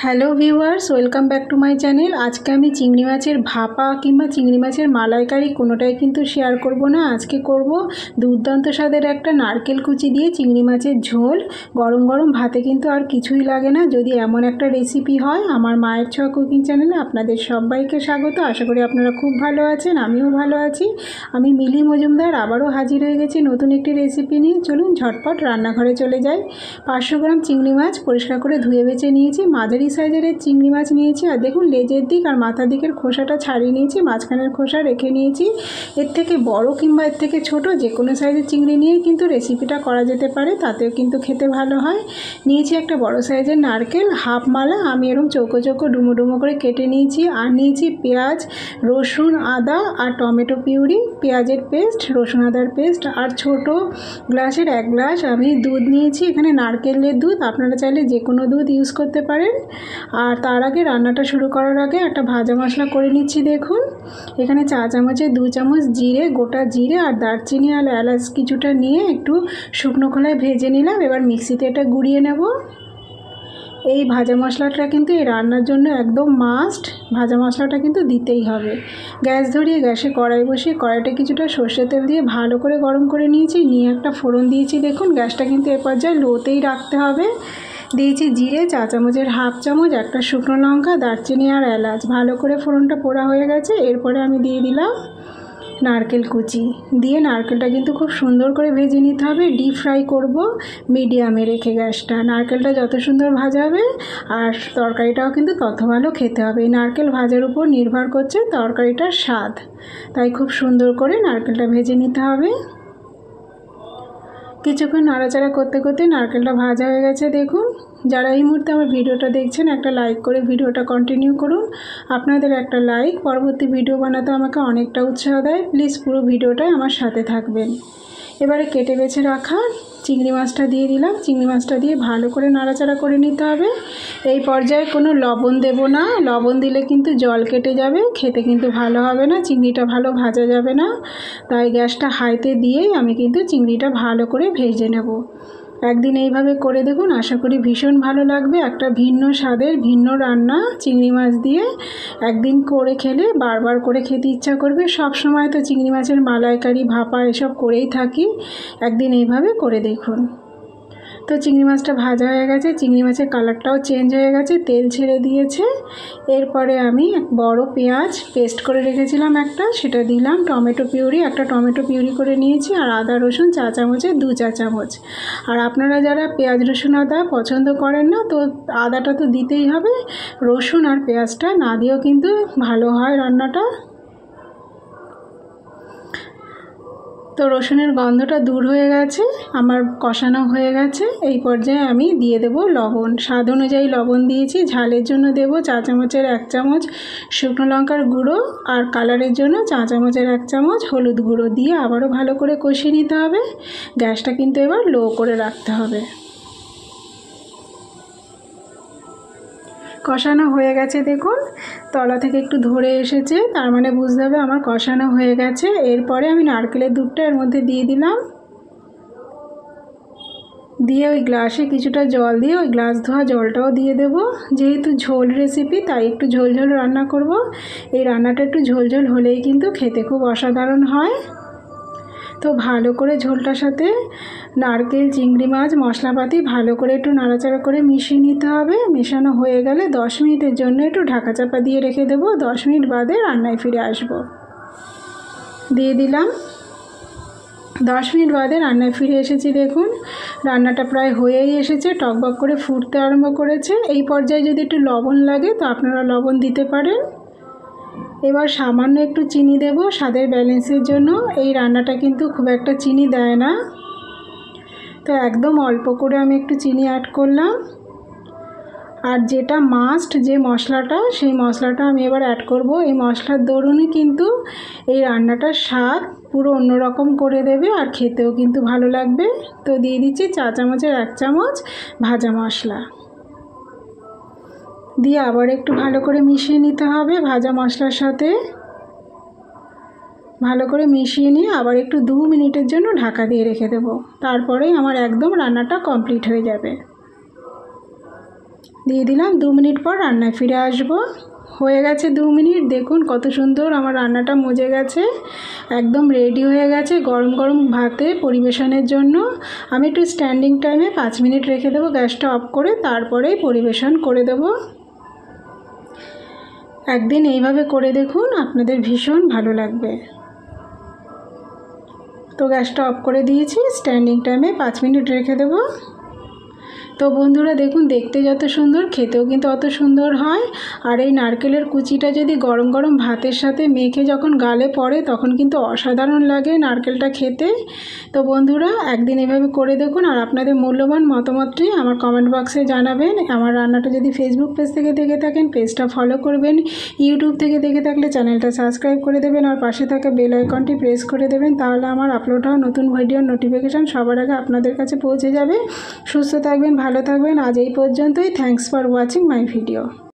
Hello viewers, welcome back to my channel. আজকে আমি চিংড়ি মাছের ভাপা কিংবা চিংড়ি মাছের মালাইকারি কোনোটাই কিন্তু শেয়ার করব না। আজকে করব দুর্দান্ত স্বাদের একটা নারকেল কুচি দিয়ে চিংড়ি মাছের ঝোল। গরম গরম ভাতে কিন্তু আর কিছুই লাগে না যদি এমন একটা রেসিপি হয়। আমার মায়ের ছোঁয়া কুকিং চ্যানেলে আপনাদের সবাইকে স্বাগত। আশা করি আপনারা খুব ভালো আছেন, আমিও ভালো আছি। আমি মিলি মজুমদার আবারও হাজির হয়ে গেছি নতুন একটি রেসিপি নিয়ে। চলুন ঝটপট রান্নাঘরে চলে যাই। 500 গ্রাম চিংড়ি মাছ পরিষ্কার করে ধুয়ে বেছে নিয়েছি। মাঝারি সাইজের চিংড়ি মাছ নিয়েছি। আর দেখুন, লেজের দিক আর মাথার দিকের খোসাটা ছাড়িয়ে নিয়েছি, মাঝখানের খোসা রেখে নিয়েছি। এর থেকে বড় কিংবা এর থেকে ছোট যে কোনো সাইজের চিংড়ি নিয়ে কিন্তু রেসিপিটা করা যেতে পারে, তাতেও কিন্তু খেতে ভালো হয়। নিয়েছি একটা বড় সাইজের নারকেল, হাফ মালা আমি এরকম চৌকো চৌকো ডুমো ডুমো করে কেটে নিয়েছি। আর নিয়েছি পেঁয়াজ, রসুন, আদা আর টমেটো পিউরি, পেঁয়াজের পেস্ট, রসুন আদার পেস্ট। আর ছোট গ্লাসের 1 গ্লাস আমি দুধ নিয়েছি। এখানে নারকেলের দুধ, আপনারা চাইলে যে কোনো দুধ ইউজ করতে পারেন। আর তার আগে রান্নাটা শুরু করার আগে একটা ভাজা মশলা করে নিচ্ছি। দেখুন, এখানে চা চামচে 2 চামচ জিরে, গোটা জিরে আর দারচিনি আর এলাচ কিছুটা নিয়ে একটু শুকনো খোলায় ভেজে নিলাম। এবার মিক্সিতে এটা গুঁড়িয়ে নেব। এই ভাজা মশলাটা কিন্তু এই রান্নার জন্য একদম মাস্ট। ভাজা মশলাটা কিন্তু দিতেই হবে। গ্যাস ধরিয়ে গ্যাসে কড়াই বসিয়ে কড়াইটা কিছুটা সর্ষের তেল দিয়ে ভালো করে গরম করে নিয়েছি। নিয়ে একটা ফোড়ন দিয়েছি। দেখুন, গ্যাসটা কিন্তু এ পর্যায়ে লোতেই রাখতে হবে। দিয়েছি জিরে চা চামচের হাফ চামচ, একটা শুকনো লঙ্কা, দারচিনি আর এলাচ। ভালো করে ফোড়নটা পোড়া হয়ে গেছে। এরপরে আমি দিয়ে দিলাম নারকেল কুচি। দিয়ে নারকেলটা কিন্তু খুব সুন্দর করে ভেজে নিতে হবে। ডিপ ফ্রাই করব মিডিয়ামে রেখে গ্যাসটা। নারকেলটা যত সুন্দর ভাজা হবে আর তরকারিটাও কিন্তু তত ভালো খেতে হবে। নারকেল ভাজার উপর নির্ভর করছে তরকারিটার স্বাদ, তাই খুব সুন্দর করে নারকেলটা ভেজে নিতে হবে। কিছুক্ষণ নাড়াচাড়া করতে করতে নারকেলটা ভাজা হয়ে গেছে। দেখুন, যারা এই মুহূর্তে আমার ভিডিওটা দেখছেন একটা লাইক করে ভিডিওটা কন্টিনিউ করুন। আপনাদের একটা লাইক পরবর্তী ভিডিও বানাতে আমাকে অনেকটা উৎসাহ দেয়। প্লিজ পুরো ভিডিওটাই আমার সাথে থাকবেন। এবারে কেটে বেছে রাখা চিংড়ি মাছটা দিয়ে দিলাম। চিংড়ি মাছটা দিয়ে ভালো করে নাড়াচাড়া করে নিতে হবে। এই পর্যায়ে কোনো লবণ দেব না। লবণ দিলে কিন্তু জল কেটে যাবে, খেতে কিন্তু ভালো হবে না, চিংড়িটা ভালো ভাজা যাবে না। তাই গ্যাসটা হাইতে দিয়েই আমি কিন্তু চিংড়িটা ভালো করে ভেজে নেব। একদিন এইভাবে করে দেখুন, আশা করি ভীষণ ভালো লাগবে। একটা ভিন্ন স্বাদের ভিন্ন রান্না চিংড়ি মাছ দিয়ে একদিন করে খেলে বারবার করে খেতে ইচ্ছা করবে। সব সময় তো চিংড়ি মাছের মালাইকারি, ভাপা এসব করেই থাকি, একদিন এইভাবে করে দেখুন। তো চিংড়ি মাছটা ভাজা হয়ে গেছে, চিংড়ি মাছের কালারটাও চেঞ্জ হয়ে গেছে, তেল ছেড়ে দিয়েছে। এরপরে আমি বড় পেঁয়াজ পেস্ট করে রেখেছিলাম একটা, সেটা দিলাম। টমেটো পিউরি, একটা টমেটো পিউরি করে নিয়েছি। আর আদা রসুন চা চামচে 2 চা চামচ। আর আপনারা যারা পেঁয়াজ রসুন আদা পছন্দ করেন না, তো আদাটা তো দিতেই হবে। রসুন আর পেঁয়াজটা না দিয়েও কিন্তু ভালো হয় রান্নাটা। তো রসুনের গন্ধটা দূর হয়ে গেছে, আমার কষানো হয়ে গেছে। এই পর্যায়ে আমি দিয়ে দেব লবণ। স্বাদ অনুযায়ী লবণ দিয়েছি। ঝালের জন্য দেব চা চামচের 1 চামচ শুকনো লঙ্কার গুঁড়ো, আর কালারের জন্য চা চামচের 1 চামচ হলুদ গুঁড়ো দিয়ে আবারও ভালো করে কষিয়ে নিতে হবে। গ্যাসটা কিন্তু এবার লো করে রাখতে হবে। কষানো হয়ে গেছে, দেখুন তলা থেকে একটু ধরে এসেছে, তার মানে বুঝতে হবে আমার কষানো হয়ে গেছে। এরপরে আমি নারকেলের দুধটা এর মধ্যে দিয়ে দিলাম। দিয়ে ওই গ্লাসে কিছুটা জল দিয়ে ওই গ্লাস ধোয়া জলটাও দিয়ে দেব। যেহেতু ঝোল রেসিপি তাই একটু ঝোল ঝোল রান্না করব। এই রান্নাটা একটু ঝোল ঝোল হলেই কিন্তু খেতে খুব অসাধারণ হয়। তো ভালো করে ঝোলটার সাথে নারকেল, চিংড়ি মাছ, মশলাপাতি ভালো করে একটু নাড়াচাড়া করে মিশিয়ে নিতে হবে। মেশানো হয়ে গেলে 10 মিনিটের জন্য একটু ঢাকা চাপা দিয়ে রেখে দেবো। 10 মিনিট বাদে রান্নায় ফিরে আসব। দিয়ে দিলাম। 10 মিনিট বাদে রান্নায় ফিরে এসেছি। দেখুন, রান্নাটা প্রায় হয়েই এসেছে, টকবক করে ফুটতে আরম্ভ করেছে। এই পর্যায়ে যদি একটু লবণ লাগে তো আপনারা লবণ দিতে পারেন। এবার সামান্য একটু চিনি দেব স্বাদের ব্যালেন্সের জন্য। এই রান্নাটা কিন্তু খুব একটা চিনি দেয় না, তো একদম অল্প করে আমি একটু চিনি অ্যাড করলাম। আর যেটা মাস্ট, যে মশলাটা, সেই মশলাটা আমি এবার অ্যাড করব। এই মশলার দরুনই কিন্তু এই রান্নাটার স্বাদ পুরো অন্যরকম করে দেবে, আর খেতেও কিন্তু ভালো লাগবে। তো দিয়ে দিচ্ছি চা চামচের 1 চামচ ভাজা মশলা। দিয়ে আবার একটু ভালো করে মিশিয়ে নিতে হবে ভাজা মশলার সাথে। ভালো করে মিশিয়ে নিয়ে আবার একটু 2 মিনিটের জন্য ঢাকা দিয়ে রেখে দেব। তারপরেই আমার একদম রান্নাটা কমপ্লিট হয়ে যাবে। দিয়ে দিলাম। 2 মিনিট পর রান্নায় ফিরে আসবো। হয়ে গেছে 2 মিনিট, দেখুন কত সুন্দর আমার রান্নাটা মজে গেছে, একদম রেডি হয়ে গেছে গরম গরম ভাতে পরিবেশনের জন্য। আমি একটু স্ট্যান্ডিং টাইমে 5 মিনিট রেখে দেবো গ্যাসটা অফ করে, তারপরেই পরিবেশন করে দেবো। একদিন এইভাবে করে দেখুন, আপনাদের ভীষণ ভালো লাগবে। তো গ্যাসটা অফ করে দিয়েছি, স্ট্যান্ডিং টাইমে 5 মিনিট রেখে দেবো। তো বন্ধুরা দেখুন, দেখতে যত সুন্দর খেতেও কিন্তু অত সুন্দর হয়। আর এই নারকেলের কুচিটা যদি গরম গরম ভাতের সাথে মেখে যখন গালে পড়ে তখন কিন্তু অসাধারণ লাগে নারকেলটা খেতে। তো বন্ধুরা একদিন এভাবে করে দেখুন, আর আপনাদের মূল্যবান মতামতটি আমার কমেন্ট বক্সে জানাবেন। আমার রান্নাটা যদি ফেসবুক পেজ থেকে দেখে থাকেন পেজটা ফলো করবেন, ইউটিউব থেকে দেখে থাকলে চ্যানেলটা সাবস্ক্রাইব করে দেবেন, আর পাশে থাকা বেল আইকনটি প্রেস করে দেবেন, তাহলে আমার আপলোড হওয়া নতুন ভিডিওর নোটিফিকেশান সবার আগে আপনাদের কাছে পৌঁছে যাবে। সুস্থ থাকবেন, ভালো থাকবেন। আজ এই পর্যন্তই। Thanks for watching my video.